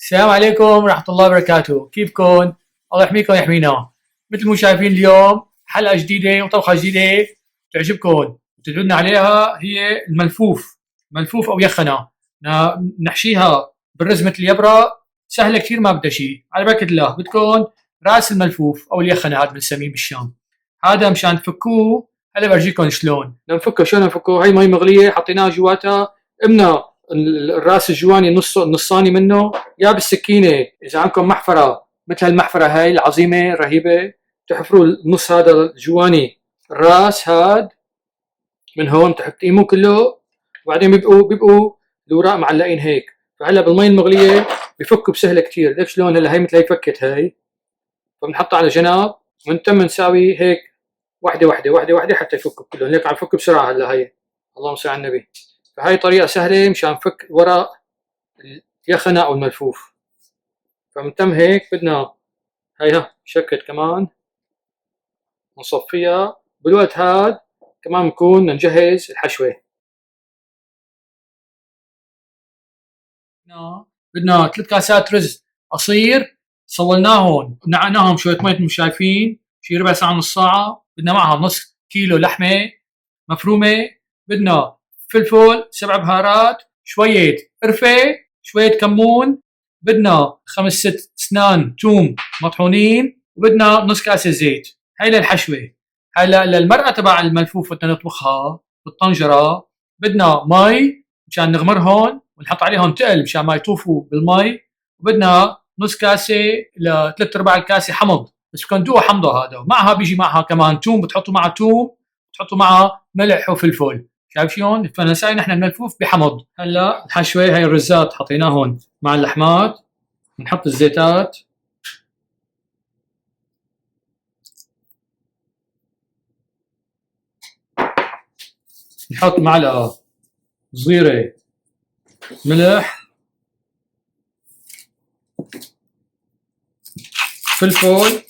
السلام عليكم ورحمة الله وبركاته، كيفكن؟ الله يحميكم ويحمينا. مثل ما شايفين اليوم حلقة جديدة وطبخة جديدة تعجبكم وتدلنا عليها، هي ملفوف أو يخنة. نحشيها بالرز مثل اليبرة، سهلة كثير ما بدها شيء، على بركة الله. بدكم راس الملفوف أو اليخنة، هذا بنسميه بالشام. هذا مشان تفكوه، هلا برجيكم شلون. نفكه شلون نفكه. هاي مي مغلية حطيناها جواتها، امنا الراس الجواني نصاني منه، يا بالسكينه اذا عندكم محفره مثل هالمحفره هاي العظيمه رهيبه، تحفروا النص هذا الجواني، الراس هاد من هون تقيموه كله، وبعدين بيبقوا الاوراق معلقين هيك. فهلا بالمي المغليه بفكوا بسهله كثير. ليش شلون هلا هي مثل هي فكت هاي، فبنحطها على جنب ونتم نساوي هيك واحده واحده واحده واحده حتى يفكوا كلهم. هيك عم يفكوا بسرعه هلا هي. اللهم صل على النبي. فهاي طريقه سهله مشان نفك ورق اليخنة أو الملفوف. فمتم هيك بدنا هيها شكت كمان نصفيها. بالوقت هاد كمان نكون نجهز الحشوة. بدنا 3 كاسات رز قصير، صولناهم نقعناهم شوية مي مثل ما شايفين، شي ربع ساعة نص ساعة. بدنا معها نص كيلو لحمة مفرومة، بدنا فلفل 7 بهارات، شوية قرفة، شوية كمون، بدنا 5 6 اسنان توم مطحونين، وبدنا نص كاسة زيت. هاي للحشوة. هلا للمرقة تبع الملفوف بدنا نطبخها بالطنجرة، بدنا مي مشان نغمرهم ونحط عليهم تقل مشان ما يطوفوا بالمي، وبدنا نص كاسة لثلاث ارباع الكاسة حمض، بس بدكم تدوقوا حمضه هذا. معها بيجي معها كمان توم، بتحطوا معها توم، بتحطوا معها ملح وفلفل. شايف شلون؟ فنساوي نحن الملفوف بحمض. هلا الحشوة هاي الرزات حطيناهم مع اللحمات، نحط الزيتات، نحط معلقة صغيرة ملح، فلفل،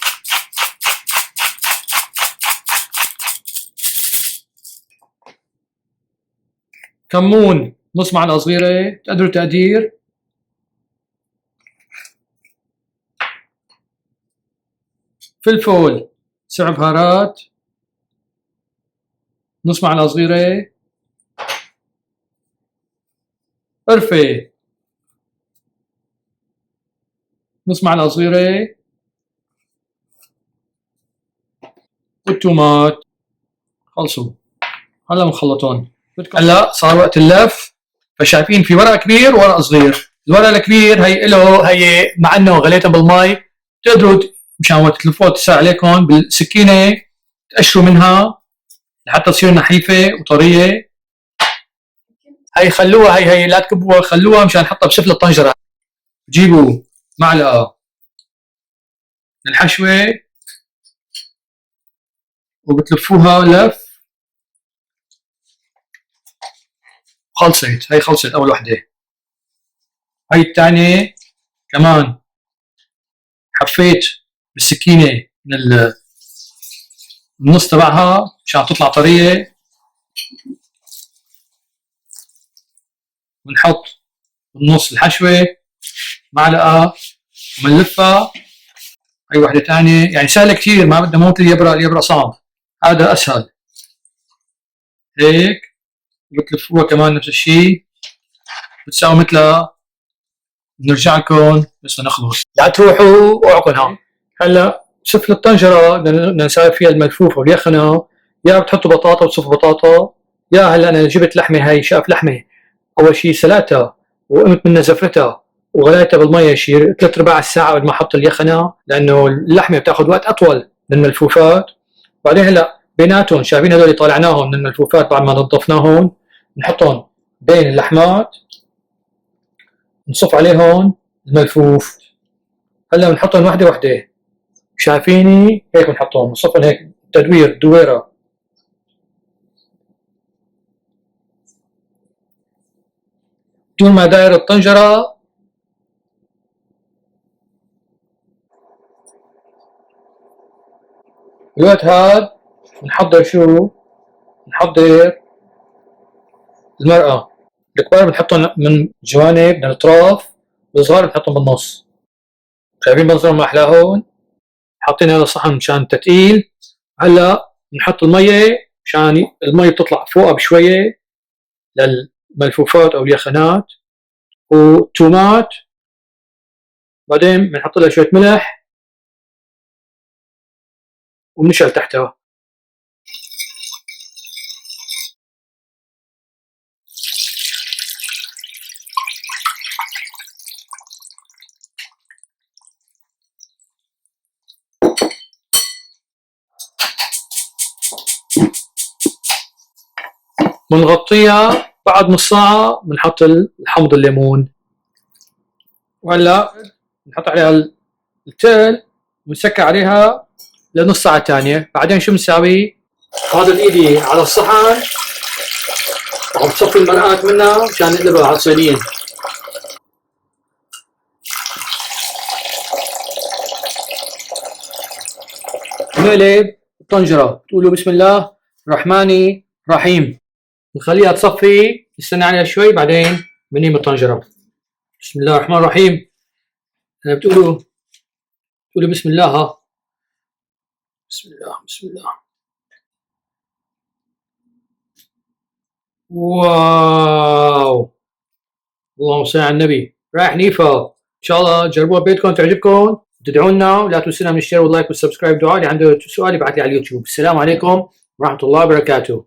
كمون نص معلقة صغيرة تقدروا تقدير، فلفل 7 بهارات نص معلقة صغيرة، قرفة نص معلقة صغيرة، والتومات. خلصوا هلا بنخلطهم. هلا صار وقت اللف. فشايفين في ورق كبير وورق صغير. الورق الكبير هي مع انه غليته بالمي، تقدروا مشان وقت تلفوه تسهل عليكم بالسكينه تقشروا منها لحتى تصير نحيفه وطريه. هي خلوها، هي لا تكبوها، خلوها مشان نحطها بسفل الطنجره. تجيبوا معلقه من الحشوه وبتلفوها لف. خلصت، هي خلصت اول وحده. هاي الثانيه كمان حفيت بالسكينه من النص تبعها مشان تطلع طريه، ونحط بالنص الحشوه معلقه وبنلفها. هاي وحده ثانيه يعني سهله كثير، ما بدنا موت اليبرة صعب، هذا اسهل. هيك بتلفوها كمان نفس الشيء، بتساوي مثلها. بنرجع لكم بس نخلص، لا تروحوا اوعكم. هلا سفل الطنجره بدنا نساوي فيها الملفوف واليخنه. يا بتحطوا بطاطا وتصفوا بطاطا، يا هلا انا جبت لحمه، هاي شقف لحمه، اول شيء سلقتها وقمت من نزفتها وغليتها بالميه شي 3 ارباع الساعه قبل ما احط اليخنه، لانه اللحمه بتاخذ وقت اطول من الملفوفات. بعدين هلا بيناتهم شايفين هذول طالعناهم من الملفوفات بعد ما نظفناهم، نحطهم بين اللحمات، نصف عليهم الملفوف. هلا بنحطهم وحده وحده، شايفيني هيك بنحطهم نصفهم هيك تدوير دويره. طول ما داير الطنجره. بالوقت هاد بنحضر شو؟ بنحضر المرقة. الكبار بنحطهم من جوانب من الاطراف، بالصغار بنحطهم بالنص. شايفين منظر ما أحلى هون؟ حاطين هذا الصحن مشان تثقيل. هلا بنحط المية مشان المية بتطلع فوقها بشوية للملفوفات أو اليخنات، والتومات. بعدين بنحط لها شوية ملح وبنشعل تحتها. بنغطيها بعد نص ساعة بنحط الحمض الليمون، وهلا بنحط عليها التل ونسكر عليها لنص ساعة تانية. بعدين شو بنساوي؟ هذا الايدي على الصحن وبصفي المرقات منها مشان نقلبها على الصينية. نقلب الطنجرة، بتقولوا بسم الله الرحمن الرحيم، نخليها تصفي، نستنى عليها شوي، بعدين بنيم الطنجرة. بسم الله الرحمن الرحيم. بتقولوا بسم الله. ها، بسم الله بسم الله. واو، اللهم صل على النبي. رايح نيفا. ان شاء الله تجربوها ببيتكم تعجبكم، تدعوا لنا ولا تنسونا من الشير واللايك والسبسكرايب. دعاء اللي عنده سؤال يبعث لي على اليوتيوب. السلام عليكم ورحمة الله وبركاته.